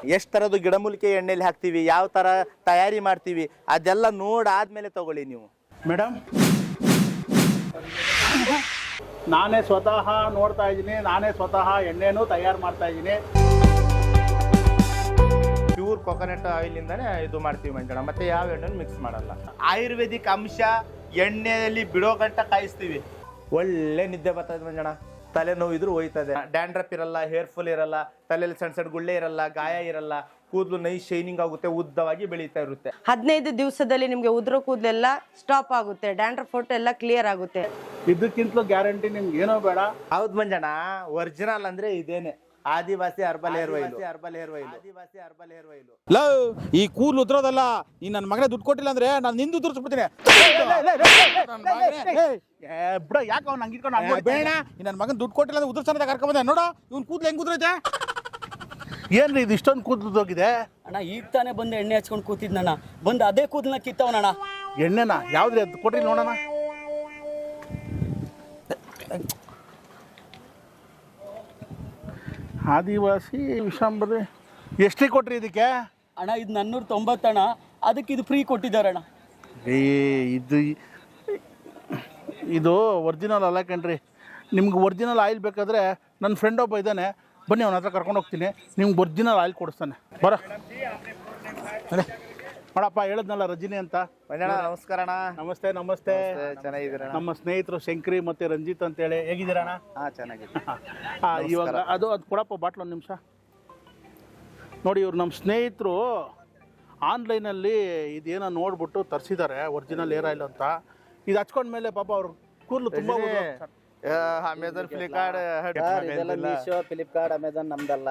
ಎಷ್ಟು ತರದ್ದು ಗಿಡಮೂಲಿಕೆ ಎಣ್ಣೆಲಿ ಹಾಕ್ತಿವಿ, ಯಾವ ತರ ತಯಾರಿ ಮಾಡ್ತೀವಿ ಅದೆಲ್ಲ ನೋಡಾದ್ಮೇಲೆ ತಗೊಳ್ಳಿ ನೀವು. ಮೇಡಮ್ ನಾನೇ ಸ್ವತಃ ನೋಡ್ತಾ ಇದ್ದೀನಿ, ನಾನೇ ಸ್ವತಃ ಎಣ್ಣೆನೂ ತಯಾರು ಮಾಡ್ತಾ ಇದ್ದೀನಿ. ಪ್ಯೂರ್ ಕೊಕೊನಟ್ ಆಯಿಲ್ ಇಂದಾನೆ ಇದು ಮಾಡ್ತೀವಿ ಮಂಜಣ್ಣ, ಮತ್ತೆ ಯಾವ ಎಣ್ಣೆ ಮಿಕ್ಸ್ ಮಾಡಲ್ಲ. ಆಯುರ್ವೇದಿಕ್ ಅಂಶ ಎಣ್ಣೆಯಲ್ಲಿ ಬಿಡೋ ಗಂಟ ಕಾಯಿಸ್ತೀವಿ. ಒಳ್ಳೆ ನಿದ್ದೆ ಬರ್ತದೆ ಮಂಜಣ್ಣ, ತಲೆನೋವು ಇದ್ರೂ ಹೋಯ್ತದೆ. ಡ್ಯಾಂಡ್ರಪ್ ಇರಲ್ಲ, ಹೇರ್ ಫಾಲ್ ಇರಲ್ಲ, ತಲೆಯಲ್ಲಿ ಸಣ್ಣ ಸಣ್ಣ ಗುಳ್ಳೆ ಇರಲ್ಲ, ಗಾಯ ಇರಲ್ಲ, ಕೂದಲು ನೈಸ್ ಶೈನಿಂಗ್ ಆಗುತ್ತೆ, ಉದ್ದವಾಗಿ ಬೆಳೀತಾ ಇರುತ್ತೆ. 15 ದಿವಸದಲ್ಲಿ ನಿಮ್ಗೆ ಉದುರೋ ಕೂದಲೆಲ್ಲ ಸ್ಟಾಪ್ ಆಗುತ್ತೆ, ಡ್ಯಾಂಡ್ರಫ್ ಫೋಟೋ ಎಲ್ಲ ಕ್ಲಿಯರ್ ಆಗುತ್ತೆ. ಇದಕ್ಕಿಂತಲೂ ಗ್ಯಾರಂಟಿ ನಿಮ್ಗೆ ಏನೋ ಬೇಡ. ಹೌದು ಮಂಜಣ್ಣ, ಒರಿಜಿನಲ್ ಅಂದ್ರೆ ಇದೇನೆ ಆದಿವಾಸಿ ಹರ್ಬಲ್ ಹೇರ್ ಆಯಿಲ್. ಆದಿವಾಸಿ ಹರ್ಬಲ್ ಹೇರ್ ಆಯಿಲ್. ಲವ್ ಈ ಕೂದಲು ಉದ್ರೋದಲ್ಲ, ಈ ನನ್ನ ಮಗನೇ ದುಡ್ಡು ಕೊಟ್ಟಿಲ್ಲ ಅಂದ್ರೆ ನಾನು ನಿಂದು ಉದುರಿಸ್ಬಿಡ್ತೀನಿ. ಬಿಡ ಯಾಕೆ ಅವ್ನು ಹಂಗೆ ಇಟ್ಕೊಂಡು ಬೇಡ, ಈ ನನ್ನ ಮಗನ ದುಡ್ಡು ಕೊಟ್ಟಿಲ್ಲ ಅಂದ್ರೆ ಉದುರ್ಸಂತ ಕರ್ಕೊಂಬಂದೆ. ನೋಡು ಇವ್ನ ಕೂದಲು ಹೆಂಗ್ ಉದ್ರೈತೆ. ಏನ್ರಿ ಇದು ಇಷ್ಟೊಂದು ಕೂದಲೋಗಿದೆ ಅಣ್ಣ? ಈಗ ತಾನೇ ಬಂದು ಎಣ್ಣೆ ಹಚ್ಕೊಂಡು ಕೂತಿದ್ನಣ್ಣ, ಬಂದು ಅದೇ ಕೂದಲನ್ನ ಕಿತ್ತವನಣ್ಣ. ಎಣ್ಣೆನಾ? ಯಾವ್ದ್ರಿ ಅದು ಕೊಟ್ರಿ ನೋಡೋಣ. ಆದಿವಾಸಿ ವಿಷಾಂಬರಿ ಎಷ್ಟೇ ಕೊಟ್ರಿ ಇದಕ್ಕೆ? ಅಣ್ಣ ಇದು 490 ಅಣ್ಣ, ಅದಕ್ಕೆ ಇದು ಫ್ರೀ ಕೊಟ್ಟಿದ್ದಾರಣ್ಣ. ಇದು ಒರಿಜಿನಲ್ ಅಲ್ಲ ಕಣ್ರಿ. ನಿಮ್ಗೆ ಒರಿಜಿನಲ್ ಆಯಿಲ್ ಬೇಕಾದರೆ ನನ್ನ ಫ್ರೆಂಡ್ ಒಬ್ಬ ಇದ್ದಾನೆ, ಬನ್ನಿ ಅವನ ಹತ್ರ ಕರ್ಕೊಂಡು ಹೋಗ್ತೀನಿ, ನಿಮ್ಗೆ ಒರಿಜಿನಲ್ ಆಯಿಲ್ ಕೊಡಿಸ್ತಾನೆ. ಬರ ನೋಡಪ್ಪ, ಹೇಳಿದ್ನಲ್ಲ ರಜನಿ ಅಂತ. ನಮಸ್ಕಾರ ಅಣ್ಣ. ನಮಸ್ತೆ. ನಮಸ್ತೆ, ಚೆನ್ನಾಗಿದ್ದೀರಾ? ನಮ್ಮ ಸ್ನೇಹಿತರು ಶಂಕರಿ ಮತ್ತು ರಂಜಿತ್ ಅಂತೇಳಿ. ಹೇಗಿದ್ದೀರಣ್ಣ? ಚೆನ್ನಾಗಿದೆ. ಇವಾಗ ಅದು ಕೊಡಪ್ಪ ಬಾಟ್ಲು ಒಂದು ನಿಮಿಷ. ನೋಡಿ, ಇವ್ರು ನಮ್ಮ ಸ್ನೇಹಿತರು ಆನ್ಲೈನಲ್ಲಿ ಇದೇನೋ ನೋಡ್ಬಿಟ್ಟು ತರಿಸಿದ್ದಾರೆ ಒರಿಜಿನಲ್ ಏರ್ ಆಯಿಲ್ ಅಂತ. ಇದು ಹಚ್ಕೊಂಡ್ಮೇಲೆ ಪಾಪ ಅವ್ರ ಕೂದಲು ತುಂಬ ಅಮೆಝಾನ್, ಫ್ಲಿಪ್ಕಾರ್ಟ್, ಫ್ಲಿಪ್ಕಾರ್ಟ್, ಅಮೆಝಾನ್ ನಮ್ದಲ್ಲ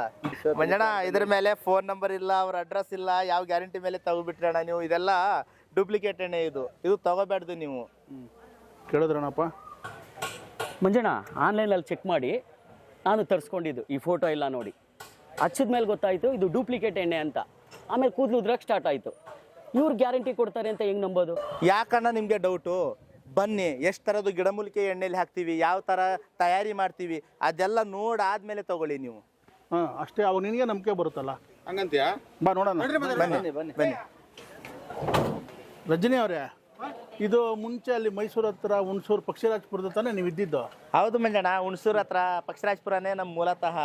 ಮಂಜಣ್ಣ. ಇದ್ರ ಮೇಲೆ ಫೋನ್ ನಂಬರ್ ಇಲ್ಲ, ಅವ್ರ ಅಡ್ರೆಸ್ ಇಲ್ಲ, ಯಾವ ಗ್ಯಾರಂಟಿ ಮೇಲೆ ತಗೋಬಿಟ್ರಿ ಅಣ್ಣ ನೀವು. ಇದೆಲ್ಲ ಡೂಪ್ಲಿಕೇಟ್ ಎಣ್ಣೆ, ಇದು ತಗೋಬೇಡ್ದು ನೀವು. ಕೇಳಿದ್ರಣಪ್ಪ ಮಂಜಣ್ಣ? ಆನ್ಲೈನಲ್ಲಿ ಚೆಕ್ ಮಾಡಿ ನಾನು ತರಿಸ್ಕೊಂಡಿದ್ದು, ಈ ಫೋಟೋ ಎಲ್ಲ ನೋಡಿ ಹಚ್ಚಿದ ಮೇಲೆ ಗೊತ್ತಾಯಿತು ಇದು ಡೂಪ್ಲಿಕೇಟ್ ಎಣ್ಣೆ ಅಂತ. ಆಮೇಲೆ ಕೂದಲು ಉದ್ರಕ್ಕೆ ಸ್ಟಾರ್ಟ್ ಆಯಿತು. ಇವ್ರು ಗ್ಯಾರಂಟಿ ಕೊಡ್ತಾರೆ ಅಂತ ಹೆಂಗೆ ನಂಬೋದು? ಯಾಕಣ್ಣ ನಿಮಗೆ ಡೌಟು? ಬನ್ನಿ, ಎಷ್ಟು ಥರದ್ದು ಗಿಡಮೂಲಿಕೆ ಎಣ್ಣೆಲಿ ಹಾಕ್ತೀವಿ, ಯಾವ ಥರ ತಯಾರಿ ಮಾಡ್ತೀವಿ ಅದೆಲ್ಲ ನೋಡಾದ್ಮೇಲೆ ತಗೊಳ್ಳಿ ನೀವು. ಹಾಂ ಅಷ್ಟೇ, ಅವಾಗ ನಿನಗೆ ನಂಬಿಕೆ ಬರುತ್ತಲ್ಲ. ಹಂಗಂತೀಯಾ? ಬಾ ನೋಡೋಣ. ಬನ್ನಿ. ರಜನಿ ಅವರೇ, ಇದು ಮುಂಚೆ ಅಲ್ಲಿ ಮೈಸೂರು ಹತ್ರ ಹುಣಸೂರು ಪಕ್ಷಿರಾಜಪುರದ ತಾನೇ ನೀವು ಇದ್ದಿದ್ದು? ಹೌದು ಮಂಜಣ್ಣ, ಹುಣಸೂರು ಹತ್ರ ಪಕ್ಷಿರಾಜಪುರನೇ ನಮ್ಮ ಮೂಲತಃ.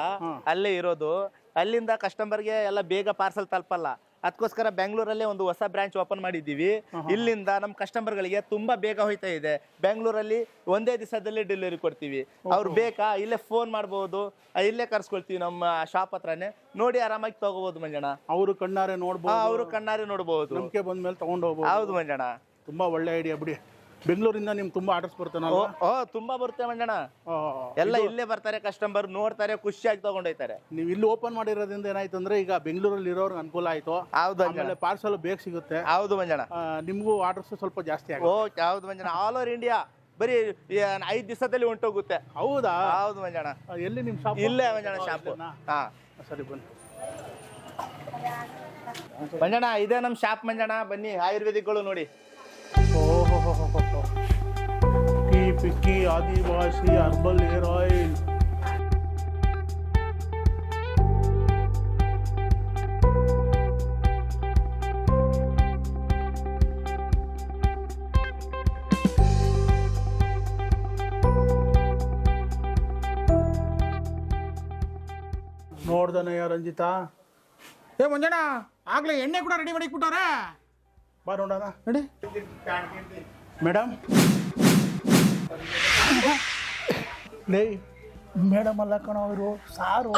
ಅಲ್ಲೇ ಇರೋದು. ಅಲ್ಲಿಂದ ಕಸ್ಟಮರ್ಗೆ ಎಲ್ಲ ಬೇಗ ಪಾರ್ಸಲ್ ತಲುಪಲ್ಲ, ಅದಕ್ಕೋಸ್ಕರ ಬೆಂಗಳೂರಲ್ಲೇ ಒಂದು ಹೊಸ ಬ್ರಾಂಚ್ ಓಪನ್ ಮಾಡಿದ್ದೀವಿ. ಇಲ್ಲಿಂದ ನಮ್ಮ ಕಸ್ಟಮರ್ಗಳಿಗೆ ತುಂಬಾ ಬೇಗ ಹೋಯ್ತಾ ಇದೆ. ಬೆಂಗಳೂರಲ್ಲಿ ಒಂದೇ ದಿವಸದಲ್ಲಿ ಡೆಲಿವರಿ ಕೊಡ್ತೀವಿ. ಅವ್ರು ಬೇಕಾ ಇಲ್ಲೇ ಫೋನ್ ಮಾಡ್ಬೋದು, ಇಲ್ಲೇ ಕರ್ಸ್ಕೊಳ್ತೀವಿ ನಮ್ಮ ಶಾಪ್ ಹತ್ರನೇ. ನೋಡಿ ಆರಾಮಾಗಿ ತಗೋಬಹುದು ಮಂಜಣ್ಣ. ಅವರು ಕಣ್ಣಾರೆ ನೋಡ್ಬೋದು. ಅವರು ಕಣ್ಣಾರೆ ನೋಡ್ಬೋದು. ನಂಬಿಕೆ ಬಂದ್ಮೇಲೆ ತಗೊಂಡು ಹೋಗ್ಬೋದು. ಹೌದು ಮಂಜಣ್ಣ, ತುಂಬಾ ಒಳ್ಳೆ ಐಡಿಯಾ ಬಿಡಿ. ಬೆಂಗಳೂರಿಂದ ನಿಮ್ಗೆ ತುಂಬಾ ಆರ್ಡರ್ಸ್ ಬರ್ತಾನೆ? ತುಂಬಾ ಬರುತ್ತೆ ಮಂಜಣ್ಣ. ಎಲ್ಲ ಇಲ್ಲೇ ಬರ್ತಾರೆ, ಕಸ್ಟಮರ್ ನೋಡ್ತಾರೆ, ಖುಷಿಯಾಗಿ ತಗೊಂಡೋಯ್ತಾರೆ. ನೀವು ಇಲ್ಲಿ ಓಪನ್ ಮಾಡಿರೋದ್ರಿಂದ ಏನಾಯ್ತು ಅಂದ್ರೆ ಈಗ ಬೆಂಗಳೂರಲ್ಲಿ ಇರೋರ್ಗೆ ಅನುಕೂಲ ಆಯ್ತು. ಹೌದು, ಪಾರ್ಸಲ್ ಬೇಗ ಸಿಗುತ್ತೆ. ಹೌದು ಮಂಜಣ್ಣ, ನಿಮ್ಗೂ ಆರ್ಡರ್ಸ್ ಸ್ವಲ್ಪ ಜಾಸ್ತಿ ಆಗುತ್ತೆ. ಹೌದು ಮಂಜಣ್ಣ, ಆಲ್ ಓವರ್ ಇಂಡಿಯಾ ಬರೀ 5 ದಿವಸದಲ್ಲಿ ಹೊಂಟೋಗುತ್ತೆ. ಹೌದಾ? ಹೌದು ಮಂಜಣ್ಣ. ಎಲ್ಲಿ ನಿಮ್ ಶಾಪ್? ಇಲ್ಲೇ ಮಂಜಣ್ಣ ಶಾಪ್. ಹಾ ಸರಿ, ಬನ್ನಿ ಮಂಜಣ್ಣ, ಇದೇ ನಮ್ ಶಾಪ್ ಮಂಜಣ್ಣ. ಬನ್ನಿ, ಆಯುರ್ವೇದಿಕ್ಗಳು ನೋಡಿ. ಪಿಕ್ಕಿ ಆದಿವಾಸಿ ಹರ್ಬಲ್ ಹೇರ್ ಆಯಿಲ್. ನೋಡ್ದನಯ್ಯ ರಂಜಿತಾ? ಏ ಮಂಜಣ್ಣ, ಆಗ್ಲೇ ಎಣ್ಣೆ ಕೂಡ ರೆಡಿ ಮಾಡಿ ಬಿಟ್ಟವ್ರೆ. ಬಾ ನೋಡೋಣ. ನಡಿ ಮೇಡಮ್. ಲೇ ಮೇಡಮ್ ಅಲ್ಲ ಕಣ ಅವರು, ಸಾರು.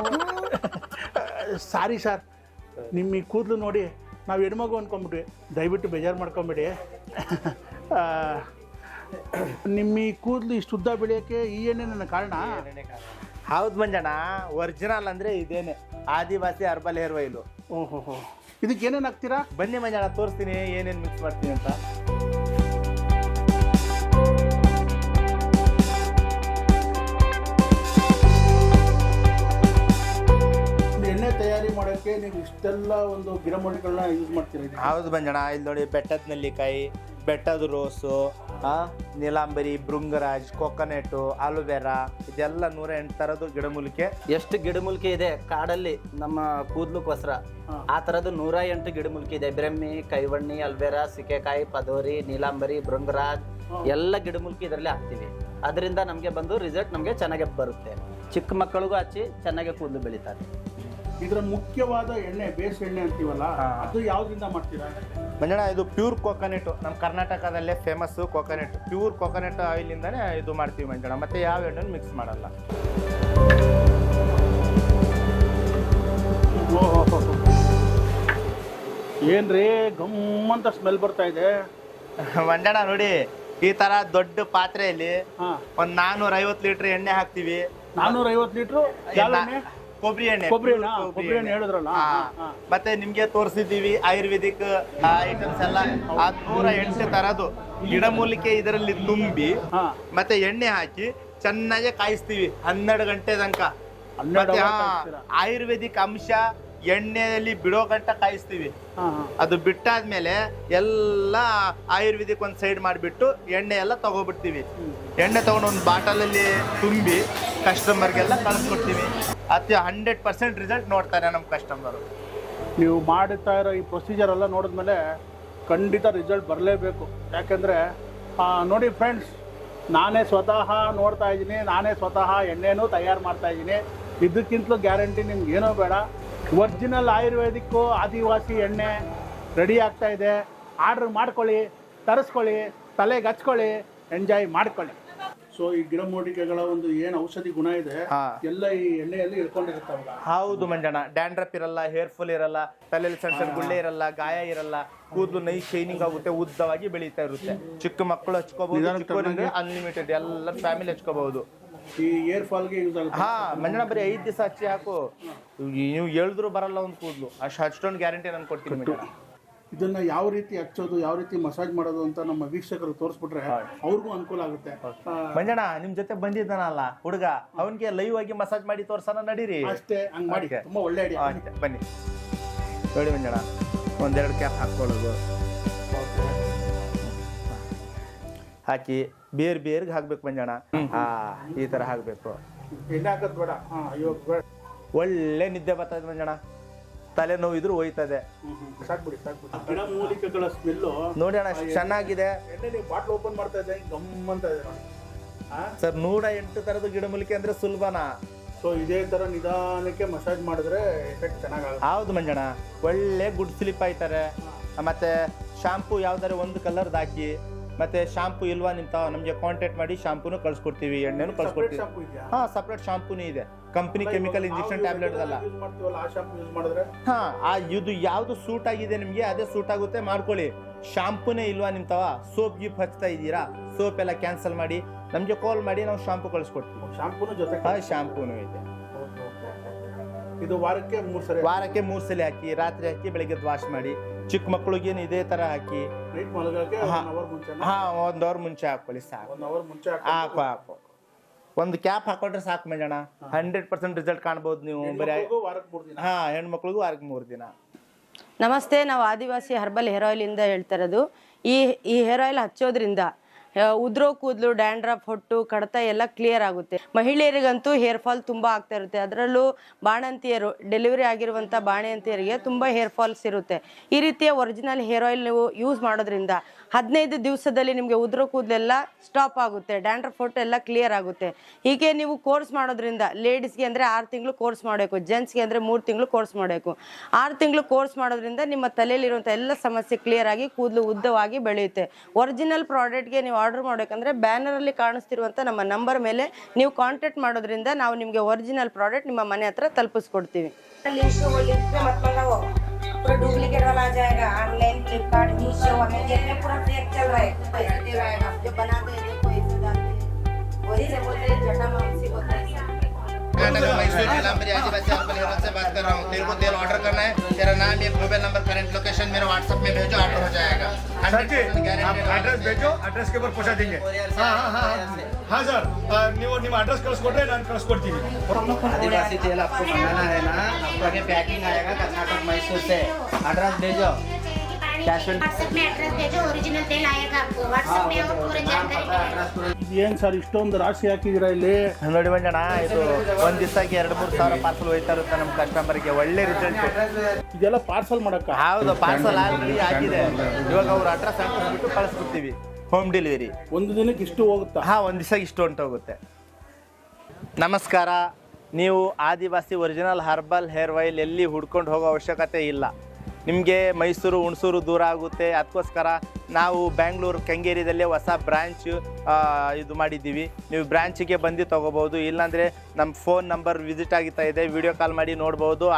ಸಾರಿ ಸರ್, ನಿಮ್ಮ ಈ ಕೂದಲು ನೋಡಿ ನಾವು ಹೆಣ್ಮಗು ಅಂದ್ಕೊಂಬಿಟ್ವಿ, ದಯವಿಟ್ಟು ಬೇಜಾರು ಮಾಡ್ಕೊಂಬಿಡಿ. ನಿಮ್ಮ ಈ ಕೂದಲು ಇಷ್ಟು ಉದ್ದ ಬೆಳೆಯೋಕ್ಕೆ ಈ ಎಣ್ಣೆ ನನ್ನ ಕಾರಣ? ಹೌದು ಮಂಜಣ್ಣ, ಒರಿಜಿನಲ್ ಅಂದ್ರೆ ಇದೇನೆ ಆದಿವಾಸಿ ಹರ್ಬಲ್ ಹೇರ್ ಆಯಿಲ್. ಓಹೋ, ಇದಕ್ಕೆ ಏನೇನು ಹಾಕ್ತೀರಾ? ಬನ್ನಿ ಮಂಜಣ್ಣ, ತೋರಿಸ್ತೀನಿ ಏನೇನು ಮಿಕ್ಸ್ ಮಾಡ್ತೀನಿ ಅಂತ. ಎಣ್ಣೆ ತಯಾರಿ ಮಾಡೋಕ್ಕೆ ನೀವು ಇಷ್ಟೆಲ್ಲ ಒಂದು ಗಿಡಮೂಲಿಕೆಗಳನ್ನ ಯೂಸ್ ಮಾಡ್ತೀರಾ? ಹೌದು ಮಂಜಣ್ಣ, ಇಲ್ಲಿ ನೋಡಿ, ಬೆಟ್ಟದ ನೆಲ್ಲಿಕಾಯಿ, ಬೆಟ್ಟದ rose, Neelambari, bhringraj, coconut, aloe vera, ಇದೆಲ್ಲ 108 ಥರದ್ದು ಗಿಡಮೂಲಿಕೆ. ಎಷ್ಟು ಗಿಡಮೂಲಿಕೆ ಇದೆ ಕಾಡಲ್ಲಿ ನಮ್ಮ ಕೂದಲಕ್ಕೋಸ್ಕರ, ಆ ಥರದ್ದು 108 ಗಿಡಮೂಲಿಕೆ ಇದೆ. ಬ್ರಹ್ಮಿ, ಕೈವಣ್ಣಿ, ಅಲ್ವೇರಾ, ಸಿಕೆಕಾಯಿ, ಪದೋರಿ, ನೀಲಾಂಬರಿ, ಭೃಂಗರಾಜ್ ಎಲ್ಲ ಗಿಡಮೂಲಿಕೆ ಇದರಲ್ಲಿ ಹಾಕ್ತೀವಿ. ಅದರಿಂದ ನಮಗೆ ಬಂದು ರಿಸಲ್ಟ್ ನಮಗೆ ಚೆನ್ನಾಗಿ ಬರುತ್ತೆ. ಚಿಕ್ಕ ಮಕ್ಕಳಿಗೂ ಹಚ್ಚಿ ಚೆನ್ನಾಗಿ ಕೂದಲು ಬೆಳೀತಾರೆ. ಇದರ ಮುಖ್ಯವಾದ ಎಣ್ಣೆ, ಬೇಸ್ ಎಣ್ಣೆ ಅಂತೀವಲ್ಲ, ಅದು ಯಾವ್ದ್ರಿಂದ ಮಾಡ್ತೀರಾ? ಮಂಜಣ್ಣ, ಇದು ಪ್ಯೂರ್ ಕೊಕೊನೆಟ್. ನಮ್ಮ ಕರ್ನಾಟಕದಲ್ಲೇ ಫೇಮಸ್ ಕೊಕೊನೆಟ್. ಪ್ಯೂರ್ ಕೊಕೊನೆಟ್ ಆಯಿಲಿಂದಾನೇ ಇದು ಮಾಡ್ತೀವಿ ಮಂಜಣ್ಣ. ಮತ್ತೆ ಯಾವ ಎಣ್ಣೆ ಮಿಕ್ಸ್ ಮಾಡಲ್ಲ. ಏನ್ರಿ ಗಮ್ಮಂತ ಸ್ಮೆಲ್ ಬರ್ತಾ ಇದೆ ಮಂಜಣ್ಣ ನೋಡಿ, ಈ ತರ ದೊಡ್ಡ ಪಾತ್ರೆಯಲ್ಲಿ ಒಂದ್ 450 ಲೀಟರ್ ಎಣ್ಣೆ ಹಾಕ್ತಿವಿ. 450 ಲೀಟ್ರು ಕೊಬ್ಬರಿ ಎಣ್ಣೆ. ಕೊಬ್ಬರಿ ಎಣ್ಣೆ ಹೇಳಿದ್ರಲ್ಲ. ಮತ್ತೆ ನಿಮ್ಗೆ ತೋರಿಸಿದೀವಿ ಆಯುರ್ವೇದಿಕ್ ಐಟಮ್ಸ್ ಎಲ್ಲ. 108 ತರದ್ದು ಗಿಡಮೂಲಿಕೆ ಇದರಲ್ಲಿ ತುಂಬಿ ಮತ್ತೆ ಎಣ್ಣೆ ಹಾಕಿ ಚೆನ್ನಾಗಿ ಕಾಯಿಸ್ತೀವಿ 12 ಗಂಟೆ ತನಕ. ಮತ್ತೆ ಆಯುರ್ವೇದಿಕ್ ಅಂಶ ಎಣ್ಣೆಯಲ್ಲಿ ಬಿಡೋ ಗಂಟ ಕಾಯಿಸ್ತೀವಿ. ಅದು ಬಿಟ್ಟಾದ್ಮೇಲೆ ಎಲ್ಲ ಆಯುರ್ವೇದಿಕ್ ಒಂದ್ ಸೈಡ್ ಮಾಡಿಬಿಟ್ಟು ಎಣ್ಣೆ ಎಲ್ಲ ತಗೋಬಿಡ್ತೀವಿ. ಎಣ್ಣೆ ತಗೊಂಡು ಒಂದು ಬಾಟಲಲ್ಲಿ ತುಂಬಿ ಕಸ್ಟಮರ್ಗೆಲ್ಲ ಕಳಿಸ್ಕೊಡ್ತೀವಿ. ಅದು 100% ರಿಸಲ್ಟ್ ನೋಡ್ತಾರೆ ನಮ್ಮ ಕಸ್ಟಮರು. ನೀವು ಮಾಡುತ್ತಾ ಇರೋ ಈ ಪ್ರೊಸೀಜರ್ ಎಲ್ಲ ನೋಡಿದ್ಮೇಲೆ ಖಂಡಿತ ರಿಸಲ್ಟ್ ಬರಲೇಬೇಕು. ಯಾಕೆಂದರೆ ನೋಡಿ ಫ್ರೆಂಡ್ಸ್, ನಾನೇ ಸ್ವತಃ ನೋಡ್ತಾ ಇದ್ದೀನಿ, ನಾನೇ ಸ್ವತಃ ಎಣ್ಣೆನೂ ತಯಾರು ಮಾಡ್ತಾ ಇದ್ದೀನಿ. ಇದಕ್ಕಿಂತಲೂ ಗ್ಯಾರಂಟಿ ನಿಮ್ಗೆ ಏನೋ ಬೇಡ, ಒರಿಜಿನಲ್ ಆಯುರ್ವೇದಿಕ್ಕು ಆದಿವಾಸಿ ಎಣ್ಣೆ ರೆಡಿ ಆಗ್ತಾ ಇದೆ. ಆರ್ಡ್ರ್ ಮಾಡ್ಕೊಳ್ಳಿ, ತರಿಸ್ಕೊಳ್ಳಿ, ತಲೆಗೆ ಹಚ್ಕೊಳ್ಳಿ, ಎಂಜಾಯ್ ಮಾಡ್ಕೊಳ್ಳಿ. ಸೊ ಈ ಗಿಡಮೂಲಿಕೆಗಳ ಒಂದು ಏನು ಔಷಧಿ ಗುಣ ಇದೆ ಎಲ್ಲ ಈ ಎಣ್ಣೆಯಲ್ಲಿ ಇಳ್ಕೊಂಡಿರುತ್ತಲ್ಲ. ಹೌದು ಮಂಜಣ್ಣ, ಡ್ಯಾಂಡ್ರಪ್ ಇರಲ್ಲ, ಹೇರ್ ಫಾಲ್ ಇರಲ್ಲ, ತಲೆಯಲ್ಲಿ ಸಣ್ಣ ಸಣ್ಣ ಗುಳ್ಳೆ ಇರಲ್ಲ, ಗಾಯ ಇರಲ್ಲ, ಕೂದಲು ನೈ ಶೈನಿಂಗ್ ಆಗುತ್ತೆ, ಉದ್ದವಾಗಿ ಬೆಳೀತಾ ಇರುತ್ತೆ. ಚಿಕ್ಕ ಮಕ್ಕಳು ಹಚ್ಕೋಬಹುದು, ಅನ್ಲಿಮಿಟೆಡ್ ಎಲ್ಲ ಫ್ಯಾಮಿಲಿ ಹಚ್ಕೋಬಹುದು. ಈ ಏರ್ ಫಾಲ್ಗೆ ಯೂಸ್ ಆಗುತ್ತೆ. ಮಂಜಣ್ಣ ಬರೀ 5 ದಿವಸ ಹಚ್ಚಿ ಹಾಕು, ನೀವು ಹೇಳಿದ್ರು ಬರಲ್ಲ ಒಂದು ಕೂದಲು. ಅಷ್ಟೊಂದು ಗ್ಯಾರಂಟಿ ನಾನು ಕೊಡ್ತೀನಿ ಮಂಜಣ್ಣ. ಇದನ್ನ ಯಾವ ರೀತಿ ಹಚ್ಚೋದು, ಯಾವ ರೀತಿ ಮಸಾಜ್ ಮಾಡೋದು ಅಂತ ನಮ್ಮ ವೀಕ್ಷಕರು ತೋರಿಸ್ಬಿಟ್ರೆ ಅವ್ರಿಗೂ ಅನುಕೂಲ ಆಗುತ್ತೆ. ಮಂಜಣ್ಣ ನಿಮ್ ಜೊತೆ ಬಂದಿದ್ದಾನಲ್ಲ ಹುಡುಗ, ಅವನ್ಗೆ ಲೈವ್ ಆಗಿ ಮಸಾಜ್ ಮಾಡಿ ತೋರ್ಸೋಣ, ನಡೀರಿ. ಅಷ್ಟೇ, ಹಂಗ್ ಮಾಡಿ. ತುಂಬಾ ಒಳ್ಳೆ ಐಡಿಯಾ. ಬನ್ನಿ ನೋಡಿ ಮಂಜಣ್ಣ, 1-2 ಕ್ಯಾಪ್ ಹಾಕೊಳ್ಳೋದು, ಹಾಕಿ ಬೇರ್ಗೆ ಹಾಕ್ಬೇಕು ಮಂಜಣ್ಣ. ಈ ತರ ಹಾಕ್ಬೇಕು. ಎಣ್ಣೆ ಹಾಕೋದ್ ಬೇಡ. ಒಳ್ಳೆ ನಿದ್ದೆ ಬರ್ತದೆ ಮಂಜಣ್ಣ, ತಲೆನೋವು ಇದ್ರು ಹೋಯ್ತದೆ. ಸಾಕ್ಬಿಡಿ. ಗಿಡಮೂಲಿಕೆಗಳ ಸ್ಮೆಲ್ಲು ನೋಡಿ ಅಣ್ಣ, ಚೆನ್ನಾಗಿದೆ. ಎಣ್ಣೆ ನೀವು ಬಾಟ್ಲ್ ಓಪನ್ ಮಾಡ್ತಾ ಇದ್ದೆ ಗಮ್ಮಂತ ಇದೆ ನೋಡಿ ಸರ್. 108 ತರದ್ದು ಗಿಡಮೂಲಿಕೆ ಅಂದ್ರೆ ಸುಲಭನಾ? ಸೊ ಇದೇ ತರ ನಿಧಾನಕ್ಕೆ ಮಸಾಜ್ ಮಾಡಿದ್ರೆ ಎಫೆಕ್ಟ್ ಚೆನ್ನಾಗಾಗುತ್ತೆ. ಹೌದು ಮಂಜಣ್ಣ, ಒಳ್ಳೆ ಗುಡ್ ಸ್ಲಿಪ್ ಆಯ್ತಾರೆ. ಮತ್ತೆ ಶಾಂಪೂ ಯಾವ್ದಾರು ಒಂದು ಕಲರ್ದು ಹಾಕಿ, ಮತ್ತೆ ಶಾಂಪೂ ಇಲ್ವಾ ನಿಂತಾವ ನಮ್ಗೆ ಕಾಂಟ್ಯಾಕ್ಟ್ ಮಾಡಿ ಶಾಂಪೂನು ಕಳ್ಸಿಕೊಡ್ತೀವಿ, ಎಣ್ಣೆನು ಕಳ್ಸಿಕೊಡ್ತೀವಿ. ಸಪ್ರೇಟ್ ಶಾಂಪೂನು ಇದೆ, ಕಂಪನಿ ಕೆಮಿಕಲ್ ಇಂಜೆಕ್ಷನ್ ಟ್ಯಾಬ್ಲೆಟ್ ಅಲ್ಲ. ಇದು ಯಾವ್ದು ಸೂಟ್ ಆಗಿದೆ ನಿಮ್ಗೆ ಅದೇ ಸೂಟ್ ಆಗುತ್ತೆ, ಮಾಡ್ಕೊಳ್ಳಿ. ಶಾಂಪೂನೇ ಇಲ್ವಾ ನಿಂತಾವ, ಸೋಪ್ ಗೀಪ್ ಹಚ್ತಾ ಇದ್ದೀರಾ, ಸೋಪ್ ಎಲ್ಲ ಕ್ಯಾನ್ಸಲ್ ಮಾಡಿ ನಮ್ಗೆ ಕಾಲ್ ಮಾಡಿ, ನಾವು ಶಾಂಪೂ ಕಳ್ಸಿಕೊಡ್ತೀವಿ. ಶಾಂಪೂನು ಜೊತೆ ಶಾಂಪೂನು ಇದೆ. ಇದು ವಾರಕ್ಕೆ 3 ಸಲ ಹಾಕಿ, ರಾತ್ರಿ ಹಾಕಿ, ಬೆಳಿಗ್ಗೆ ವಾಶ್ ಮಾಡಿ. ಚಿಕ್ಕ ಮಕ್ಕಳಿಗೇನು ಇದೇ ತರ ಹಾಕಿ 1 ಅವರ್ ಮುಂಚೆ ಹಾಕೊಳ್ಳಿ ಸಾಕು. ಹಾಕು. ಒಂದು ಕ್ಯಾಪ್ ಹಾಕೊಂಡ್ರೆ ಸಾಕು ಮಂಜಣ್ಣ, 100% ರಿಸಲ್ಟ್ ಕಾಣ್ಬೋದು ನೀವು. ಬರೀ ಹೆಣ್ಮಕ್ಳಿಗೂ ವಾರಕ್ಕೆ 3 ದಿನ. ನಮಸ್ತೆ, ನಾವು ಆದಿವಾಸಿ ಹರ್ಬಲ್ ಹೇರ್ ಆಯಿಲ್ ಇಂದ ಹೇಳ್ತಾ ಇರೋದು. ಈ ಹೇರ್ ಆಯಿಲ್ ಹಚ್ಚೋದ್ರಿಂದ ಉದ್ರೋ ಕೂದಲು, ಡ್ಯಾಂಡ್ರಫ್, ಹೊಟ್ಟು, ಕಡತ ಎಲ್ಲ ಕ್ಲಿಯರ್ ಆಗುತ್ತೆ. ಮಹಿಳೆಯರಿಗಂತೂ ಹೇರ್ ಫಾಲ್ ತುಂಬ ಆಗ್ತಾ ಇರುತ್ತೆ. ಅದರಲ್ಲೂ ಬಾಣಂತಿಯರು, ಡೆಲಿವರಿ ಆಗಿರುವಂಥ ಬಾಣಂತಿಯರಿಗೆ ತುಂಬ ಹೇರ್ ಫಾಲ್ಸ್ ಇರುತ್ತೆ. ಈ ರೀತಿಯ ಒರಿಜಿನಲ್ ಹೇರ್ ಆಯಿಲ್ ನೀವು ಯೂಸ್ ಮಾಡೋದ್ರಿಂದ 15 ದಿವಸದಲ್ಲಿ ನಿಮಗೆ ಉದ್ರೋ ಕೂದಲೆಲ್ಲ ಸ್ಟಾಪ್ ಆಗುತ್ತೆ, ಡ್ಯಾಂಡ್ರಫ್, ಹೊಟ್ಟು ಎಲ್ಲ ಕ್ಲಿಯರ್ ಆಗುತ್ತೆ. ಹೀಗೆ ನೀವು ಕೋರ್ಸ್ ಮಾಡೋದ್ರಿಂದ ಲೇಡೀಸ್ಗೆ ಅಂದರೆ 6 ತಿಂಗಳು ಕೋರ್ಸ್ ಮಾಡಬೇಕು, ಜೆಂಟ್ಸ್ಗೆ ಅಂದರೆ 3 ತಿಂಗಳು ಕೋರ್ಸ್ ಮಾಡಬೇಕು. 6 ತಿಂಗಳು ಕೋರ್ಸ್ ಮಾಡೋದ್ರಿಂದ ನಿಮ್ಮ ತಲೆಯಲ್ಲಿರುವಂಥ ಎಲ್ಲ ಸಮಸ್ಯೆ ಕ್ಲಿಯರ್ ಆಗಿ ಕೂದಲು ಉದ್ದವಾಗಿ ಬೆಳೆಯುತ್ತೆ. ಒರಿಜಿನಲ್ ಪ್ರಾಡಕ್ಟ್ಗೆ ನೀವು ಆರ್ಡರ್ ಮಾಡಬೇಕಂದ್ರೆ ಬ್ಯಾನರಲ್ಲಿ ಕಾಣಿಸ್ತಿರುವಂಥ ನಮ್ಮ ನಂಬರ್ ಮೇಲೆ ನೀವು ಕಾಂಟ್ಯಾಕ್ಟ್ ಮಾಡೋದ್ರಿಂದ ನಾವು ನಿಮಗೆ ಒರಿಜಿನಲ್ ಪ್ರಾಡಕ್ಟ್ ನಿಮ್ಮ ಮನೆ ಹತ್ರ ತಲುಪಿಸ್ಕೊಡ್ತೀವಿ. पूरा डुप्लीकेट वाला आ जाएगा. ऑनलाइन फ्लिपकार्ट, मीशो, अमेजन में पूरा फेक चल रहा है. पैसा दिलाएगा जो बनाते हैं, देखो ऐसे डालते हैं, वही से बोलते हैं जटा मानसी बोलते हैं. मैसूर नीलांबरी आदिवासी हर्बल हेयर से बात कर रहा हूँ. तेरे को तेल ऑर्डर करना है, तेरा नाम, एक मोबाइल नंबर, करंट लोकेशन मेरे व्हाट्सएप में भेजो, ऑर्डर हो जाएगा. 100% गारंटी. ಅಡ್ರೆಸ್ भेजो, ಅಡ್ರೆಸ್ ಗೆ ಬರ್ ಪೋಷಾ देंगे. हाँ सर, ನೀವು ನಿಮ್ಮ ಅಡ್ರೆಸ್ ಕಳಿಸ್ಕೊಟ್ರೆ ನಾನು ಕಳಿಸ್ಕೊಡ್ತೀನಿ. आदिवासी तेल आपको बनाना है ना, आपको आगे पैकिंग आएगा कर्नाटक मैसूर से. एड्रेस भेजो. व्हाट्सएप में एड्रेस भेजो, ओरिजिनल तेल आएगा आपको। व्हाट्सएप में और पूरी जानकारी मिलेगी। ಏನು ಸರ್ ಇಷ್ಟೊಂದು ರಾಶಿ ಹಾಕಿದ್ದೀರಾ ಇಲ್ಲಿ? ನೋಡಿ ಮಂಜಣ್ಣ, ಇದು ಒಂದ್ ದಿವಸಕ್ಕೆ 2-3 ಸಾವಿರ ಪಾರ್ಸಲ್ ಹೋಯ್ತಾ ಇರುತ್ತೆ ನಮ್ಮ ಕಸ್ಟಮರ್ಗೆ. ಒಳ್ಳೆ ರಿಸಲ್ಟ್. ಇದೆಲ್ಲ ಪಾರ್ಸಲ್ ಮಾಡಕ್ಕ? ಹೌದು, ಪಾರ್ಸಲ್ ಆಲ್ರೆಡಿ ಆಗಿದೆ. ಇವಾಗ ಅವ್ರ ಅಡ್ರೆಸ್ ಹಾಕಿಸ್ಬಿಟ್ಟು ಕಳಿಸ್ಬಿಡ್ತೀವಿ, ಹೋಮ್ ಡೆಲಿವರಿ. ಒಂದು ದಿನಕ್ಕೆ ಇಷ್ಟು ಹೋಗುತ್ತಾ? ಹಾಂ, ಒಂದು ದಿವಸ ಇಷ್ಟು ಹೊಂಟೋಗುತ್ತೆ. ನಮಸ್ಕಾರ. ನೀವು ಆದಿವಾಸಿ ಒರಿಜಿನಲ್ ಹರ್ಬಲ್ ಹೇರ್ ಆಯಿಲ್ ಎಲ್ಲಿ ಹುಡ್ಕೊಂಡು ಹೋಗೋ ಅವಶ್ಯಕತೆ ಇಲ್ಲ. ನಿಮಗೆ ಮೈಸೂರು ಹುಣಸೂರು ದೂರ ಆಗುತ್ತೆ. ಅದಕ್ಕೋಸ್ಕರ ನಾವು ಬ್ಯಾಂಗ್ಳೂರು ಕೆಂಗೇರಿದಲ್ಲೇ ಹೊಸ ಬ್ರ್ಯಾಂಚ್ ಇದು ಮಾಡಿದ್ದೀವಿ. ನೀವು ಬ್ರ್ಯಾಂಚಿಗೆ ಬಂದು ತೊಗೋಬೋದು. ಇಲ್ಲಾಂದರೆ ನಮ್ಮ ಫೋನ್ ನಂಬರ್ ವಿಸಿಟ್ ಆಗ್ತಾ ಇದೆ, ವಿಡಿಯೋ ಕಾಲ್ ಮಾಡಿ ನೋಡ್ಬೋದು.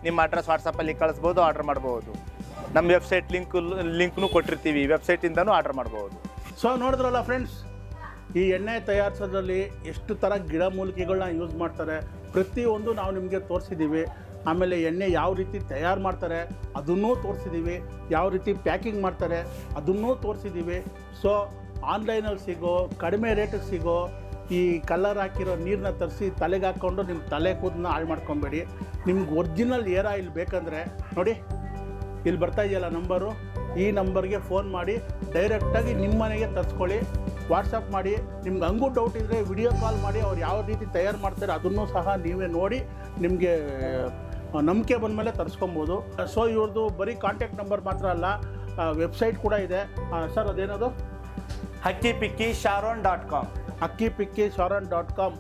ನಿಮ್ಮ ಅಡ್ರೆಸ್ ವಾಟ್ಸಪ್ಪಲ್ಲಿ ಕಳಿಸ್ಬೋದು, ಆರ್ಡ್ರ್ ಮಾಡ್ಬೋದು. ನಮ್ಮ ವೆಬ್ಸೈಟ್ ಲಿಂಕ್ನು ಕೊಟ್ಟಿರ್ತೀವಿ, ವೆಬ್ಸೈಟಿಂದನೂ ಆರ್ಡ್ರ್ ಮಾಡ್ಬೋದು. ಸೊ ನೋಡಿದ್ರಲ್ಲ ಫ್ರೆಂಡ್ಸ್, ಈ ಎಣ್ಣೆ ತಯಾರಿಸೋದ್ರಲ್ಲಿ ಎಷ್ಟು ಥರ ಗಿಡಮೂಲಿಕೆಗಳನ್ನ ಯೂಸ್ ಮಾಡ್ತಾರೆ ಪ್ರತಿಯೊಂದು ನಾವು ನಿಮಗೆ ತೋರಿಸಿದ್ದೀವಿ. ಆಮೇಲೆ ಎಣ್ಣೆ ಯಾವ ರೀತಿ ತಯಾರು ಮಾಡ್ತಾರೆ ಅದನ್ನೂ ತೋರಿಸಿದ್ದೀವಿ, ಯಾವ ರೀತಿ ಪ್ಯಾಕಿಂಗ್ ಮಾಡ್ತಾರೆ ಅದನ್ನೂ ತೋರಿಸಿದ್ದೀವಿ. ಸೊ ಆನ್ಲೈನಲ್ಲಿ ಸಿಗೋ ಕಡಿಮೆ ರೇಟಿಗೆ ಸಿಗೋ ಈ ಕಲರ್ ಹಾಕಿರೋ ನೀರನ್ನ ತರಿಸಿ ತಲೆಗೆ ಹಾಕ್ಕೊಂಡು ನಿಮ್ಮ ತಲೆ ಕೂದಲನ್ನ ಹಾಳು ಮಾಡ್ಕೊಬೇಡಿ. ನಿಮ್ಗೆ ಒರಿಜಿನಲ್ ಏರ್ ಆಯಿಲ್ ಬೇಕಂದರೆ ನೋಡಿ, ಇಲ್ಲಿ ಬರ್ತಾ ಇದೆಯಲ್ಲ ನಂಬರು, ಈ ನಂಬರ್ಗೆ ಫೋನ್ ಮಾಡಿ ಡೈರೆಕ್ಟಾಗಿ ನಿಮ್ಮ ಮನೆಗೆ ತರಿಸ್ಕೊಳ್ಳಿ. ವಾಟ್ಸಪ್ ಮಾಡಿ. ನಿಮ್ಗೆ ಹಂಗೂ ಡೌಟ್ ಇದ್ದರೆ ವಿಡಿಯೋ ಕಾಲ್ ಮಾಡಿ, ಅವ್ರು ಯಾವ ರೀತಿ ತಯಾರು ಮಾಡ್ತಾರೆ ಅದನ್ನು ಸಹ ನೀವೇ ನೋಡಿ ನಿಮಗೆ ನಂಬಿಕೆ ಬಂದಮೇಲೆ ತರಿಸ್ಕೊಬೋದು. ಸೊ ಇವ್ರದ್ದು ಬರೀ ಕಾಂಟ್ಯಾಕ್ಟ್ ನಂಬರ್ ಮಾತ್ರ ಅಲ್ಲ, ವೆಬ್ಸೈಟ್ ಕೂಡ ಇದೆ. ಸರ್ ಅದೇನದು? HakkipikkiSharon.com. HakkipikkiSharon.com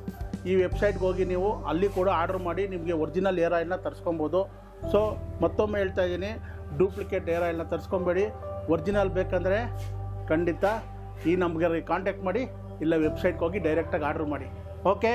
ಈ ವೆಬ್ಸೈಟ್ಗೆ ಹೋಗಿ ನೀವು ಅಲ್ಲಿ ಕೂಡ ಆರ್ಡ್ರ್ ಮಾಡಿ ನಿಮಗೆ ಒರಿಜಿನಲ್ ಏರ್ ಆಯಿಲ್ನ ತರಿಸ್ಕೊಬೋದು. ಸೊ ಮತ್ತೊಮ್ಮೆ ಹೇಳ್ತಾ ಇದ್ದೀನಿ, ಡೂಪ್ಲಿಕೇಟ್ ಏರ್ ಆಯಿಲ್ನ ತರಿಸ್ಕೊಬೇಡಿ. ಒರಿಜಿನಲ್ ಬೇಕಂದರೆ ಖಂಡಿತ ಈ ನಂಬರ್ಗೆ ಕಾಂಟ್ಯಾಕ್ಟ್ ಮಾಡಿ, ಇಲ್ಲ ವೆಬ್ಸೈಟ್ಗೆ ಹೋಗಿ ಡೈರೆಕ್ಟಾಗಿ ಆರ್ಡ್ರ್ ಮಾಡಿ. ಓಕೆ.